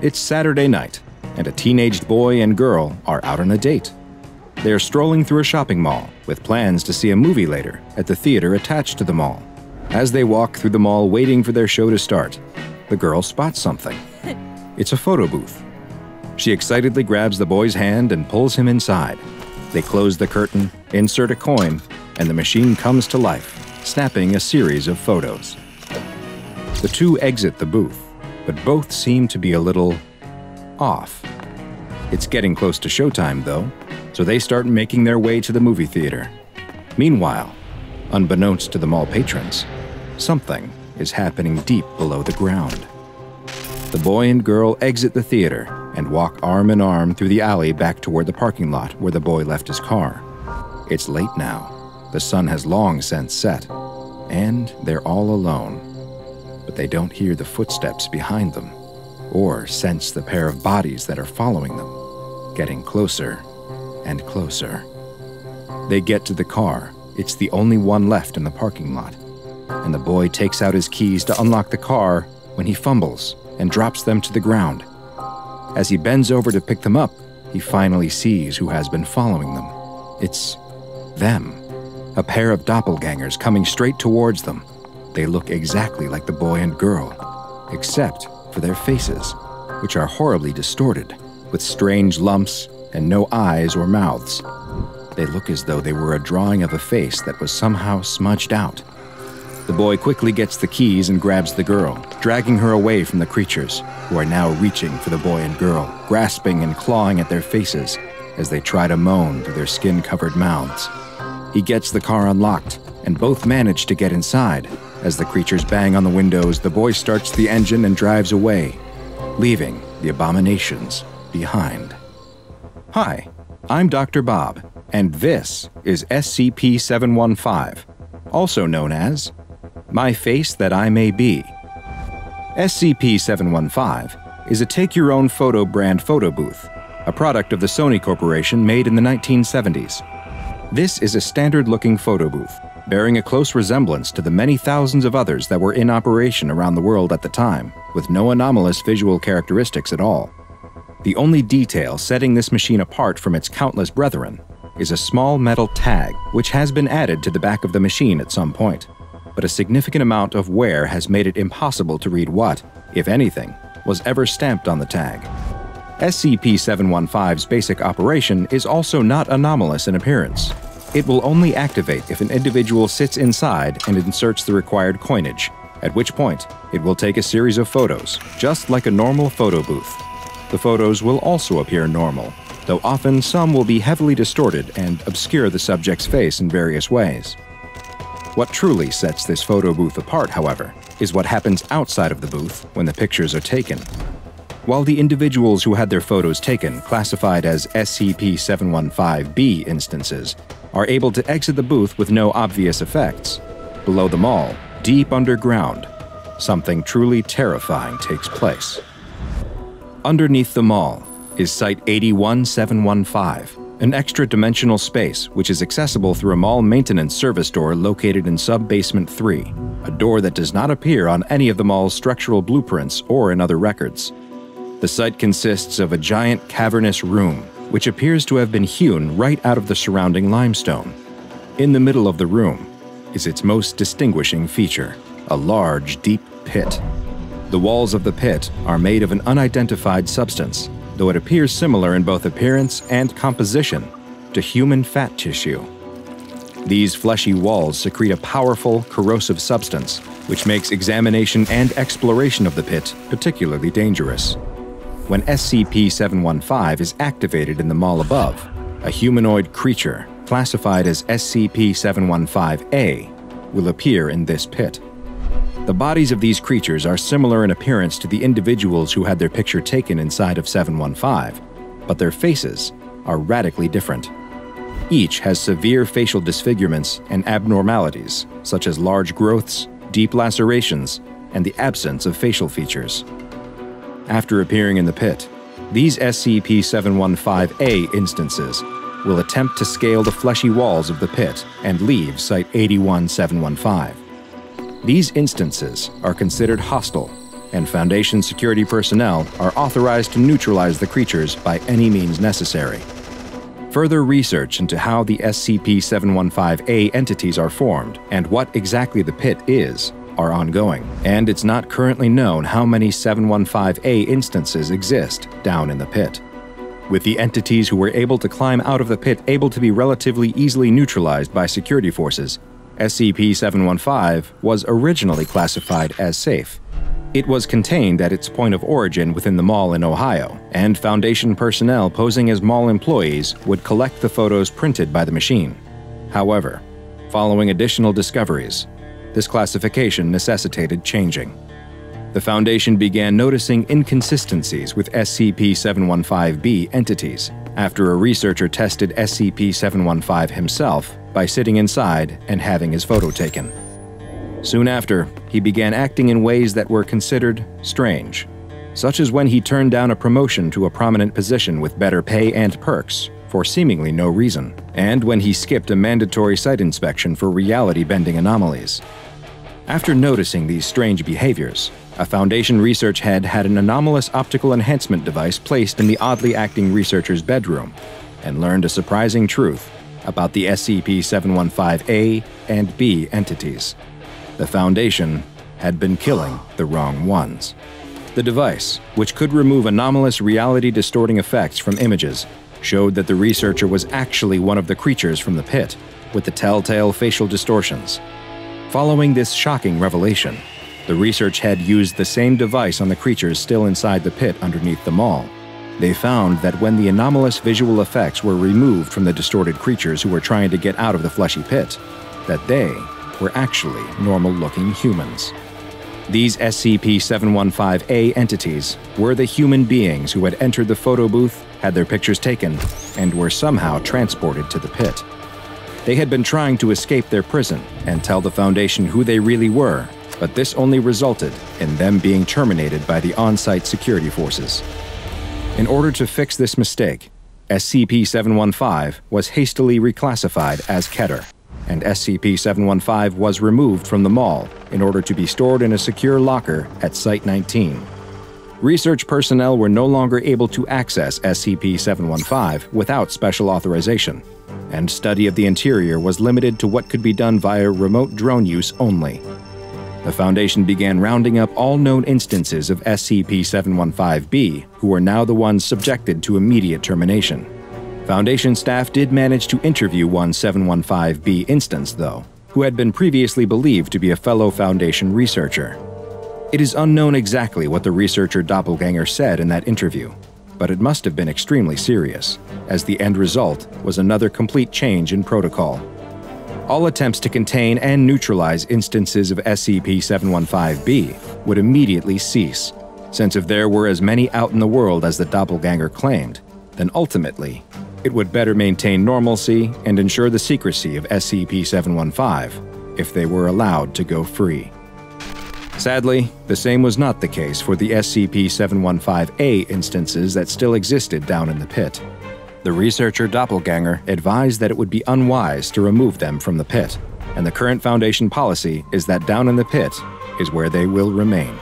It's Saturday night, and a teenaged boy and girl are out on a date. They are strolling through a shopping mall with plans to see a movie later at the theater attached to the mall. As they walk through the mall waiting for their show to start, the girl spots something. It's a photo booth. She excitedly grabs the boy's hand and pulls him inside. They close the curtain, insert a coin, and the machine comes to life, snapping a series of photos. The two exit the booth, but both seem to be a little off. It's getting close to showtime, though, so they start making their way to the movie theater. Meanwhile, unbeknownst to the mall patrons, something is happening deep below the ground. The boy and girl exit the theater and walk arm in arm through the alley back toward the parking lot where the boy left his car. It's late now. The sun has long since set, and they're all alone. But they don't hear the footsteps behind them, or sense the pair of bodies that are following them, getting closer and closer. They get to the car. It's the only one left in the parking lot, and the boy takes out his keys to unlock the car when he fumbles and drops them to the ground. As he bends over to pick them up, he finally sees who has been following them. It's them, a pair of doppelgangers coming straight towards them. They look exactly like the boy and girl, except for their faces, which are horribly distorted, with strange lumps and no eyes or mouths. They look as though they were a drawing of a face that was somehow smudged out. The boy quickly gets the keys and grabs the girl, dragging her away from the creatures, who are now reaching for the boy and girl, grasping and clawing at their faces as they try to moan through their skin-covered mouths. He gets the car unlocked, and both manage to get inside. As the creatures bang on the windows, the boy starts the engine and drives away, leaving the abominations behind. Hi, I'm Dr. Bob, and this is SCP-715, also known as My Face That I May Be. SCP-715 is a take-your-own-photo brand photo booth, a product of the Sony Corporation made in the 1970s. This is a standard-looking photo booth, bearing a close resemblance to the many thousands of others that were in operation around the world at the time, with no anomalous visual characteristics at all. The only detail setting this machine apart from its countless brethren is a small metal tag, which has been added to the back of the machine at some point, but a significant amount of wear has made it impossible to read what, if anything, was ever stamped on the tag. SCP-715's basic operation is also not anomalous in appearance. It will only activate if an individual sits inside and inserts the required coinage, at which point it will take a series of photos, just like a normal photo booth. The photos will also appear normal, though often some will be heavily distorted and obscure the subject's face in various ways. What truly sets this photo booth apart, however, is what happens outside of the booth when the pictures are taken. While the individuals who had their photos taken, classified as SCP-715-B instances, are able to exit the booth with no obvious effects, below the mall, deep underground, something truly terrifying takes place. Underneath the mall is Site-81715, an extra-dimensional space which is accessible through a mall maintenance service door located in Sub-Basement 3, a door that does not appear on any of the mall's structural blueprints or in other records. The site consists of a giant cavernous room, which appears to have been hewn right out of the surrounding limestone. In the middle of the room is its most distinguishing feature, a large, deep pit. The walls of the pit are made of an unidentified substance, though it appears similar in both appearance and composition to human fat tissue. These fleshy walls secrete a powerful, corrosive substance, which makes examination and exploration of the pit particularly dangerous. When SCP-715 is activated in the mall above, a humanoid creature, classified as SCP-715-A, will appear in this pit. The bodies of these creatures are similar in appearance to the individuals who had their picture taken inside of 715, but their faces are radically different. Each has severe facial disfigurements and abnormalities, such as large growths, deep lacerations, and the absence of facial features. After appearing in the pit, these SCP-715-A instances will attempt to scale the fleshy walls of the pit and leave Site-81715. These instances are considered hostile and Foundation security personnel are authorized to neutralize the creatures by any means necessary. Further research into how the SCP-715A entities are formed and what exactly the pit is are ongoing, and it's not currently known how many 715A instances exist down in the pit. With the entities who were able to climb out of the pit able to be relatively easily neutralized by security forces, SCP-715 was originally classified as safe. It was contained at its point of origin within the mall in Ohio, and Foundation personnel posing as mall employees would collect the photos printed by the machine. However, following additional discoveries, this classification necessitated changing. The Foundation began noticing inconsistencies with SCP-715B entities after a researcher tested SCP-715 himself by sitting inside and having his photo taken. Soon after, he began acting in ways that were considered strange, such as when he turned down a promotion to a prominent position with better pay and perks for seemingly no reason, and when he skipped a mandatory site inspection for reality-bending anomalies. After noticing these strange behaviors, a Foundation research head had an anomalous optical enhancement device placed in the oddly acting researcher's bedroom and learned a surprising truth about the SCP-715A and B entities. The Foundation had been killing the wrong ones. The device, which could remove anomalous reality-distorting effects from images, showed that the researcher was actually one of the creatures from the pit, with the telltale facial distortions. Following this shocking revelation, the research head used the same device on the creatures still inside the pit underneath the mall. They found that when the anomalous visual effects were removed from the distorted creatures who were trying to get out of the fleshy pit, that they were actually normal-looking humans. These SCP-715A entities were the human beings who had entered the photo booth, had their pictures taken, and were somehow transported to the pit. They had been trying to escape their prison and tell the Foundation who they really were, but this only resulted in them being terminated by the on-site security forces. In order to fix this mistake, SCP-715 was hastily reclassified as Keter, and SCP-715 was removed from the mall in order to be stored in a secure locker at Site-19. Research personnel were no longer able to access SCP-715 without special authorization, and study of the interior was limited to what could be done via remote drone use only. The Foundation began rounding up all known instances of SCP-715B, who were now the ones subjected to immediate termination. Foundation staff did manage to interview one 715B instance, though, who had been previously believed to be a fellow Foundation researcher. It is unknown exactly what the researcher doppelganger said in that interview, but it must have been extremely serious, as the end result was another complete change in protocol. All attempts to contain and neutralize instances of SCP-715B would immediately cease, since if there were as many out in the world as the doppelganger claimed, then ultimately, it would better maintain normalcy and ensure the secrecy of SCP-715 if they were allowed to go free. Sadly, the same was not the case for the SCP-715A instances that still existed down in the pit. The researcher doppelganger advised that it would be unwise to remove them from the pit, and the current Foundation policy is that down in the pit is where they will remain.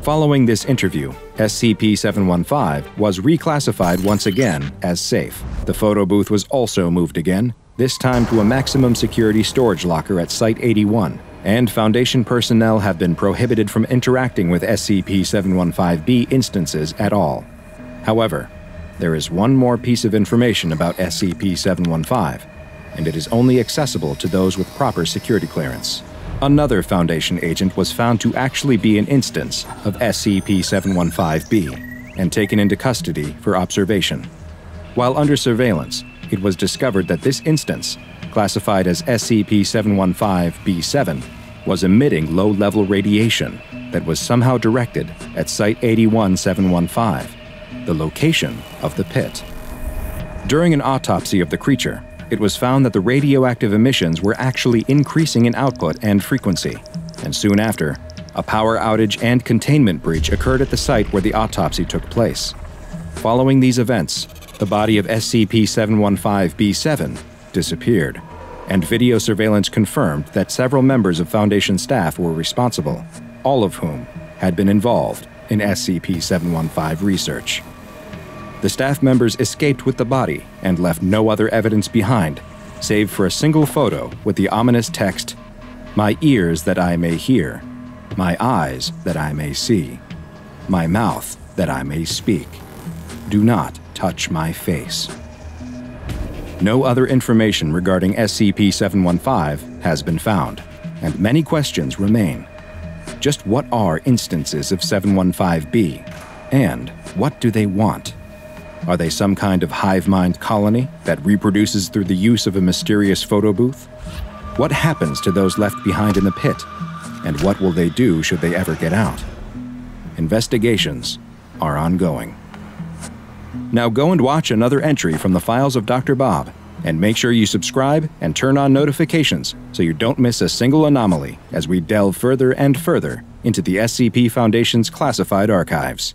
Following this interview, SCP-715 was reclassified once again as safe. The photo booth was also moved again, this time to a maximum security storage locker at Site-81, and Foundation personnel have been prohibited from interacting with SCP-715B instances at all. However, there is one more piece of information about SCP-715, and it is only accessible to those with proper security clearance. Another Foundation agent was found to actually be an instance of SCP-715B and taken into custody for observation. While under surveillance, it was discovered that this instance, classified as SCP-715B7, was emitting low-level radiation that was somehow directed at Site-81-715, the location of the pit. During an autopsy of the creature, it was found that the radioactive emissions were actually increasing in output and frequency, and soon after, a power outage and containment breach occurred at the site where the autopsy took place. Following these events, the body of SCP-715B7 disappeared, and video surveillance confirmed that several members of Foundation staff were responsible, all of whom had been involved in SCP-715 research. The staff members escaped with the body and left no other evidence behind, save for a single photo with the ominous text, "My ears that I may hear, my eyes that I may see, my mouth that I may speak. Do not touch my face." No other information regarding SCP-715 has been found, and many questions remain. Just what are instances of 715B, and what do they want? Are they some kind of hive mind colony that reproduces through the use of a mysterious photo booth? What happens to those left behind in the pit, and what will they do should they ever get out? Investigations are ongoing. Now go and watch another entry from the files of DrBob, and make sure you subscribe and turn on notifications so you don't miss a single anomaly as we delve further and further into the SCP Foundation's classified archives.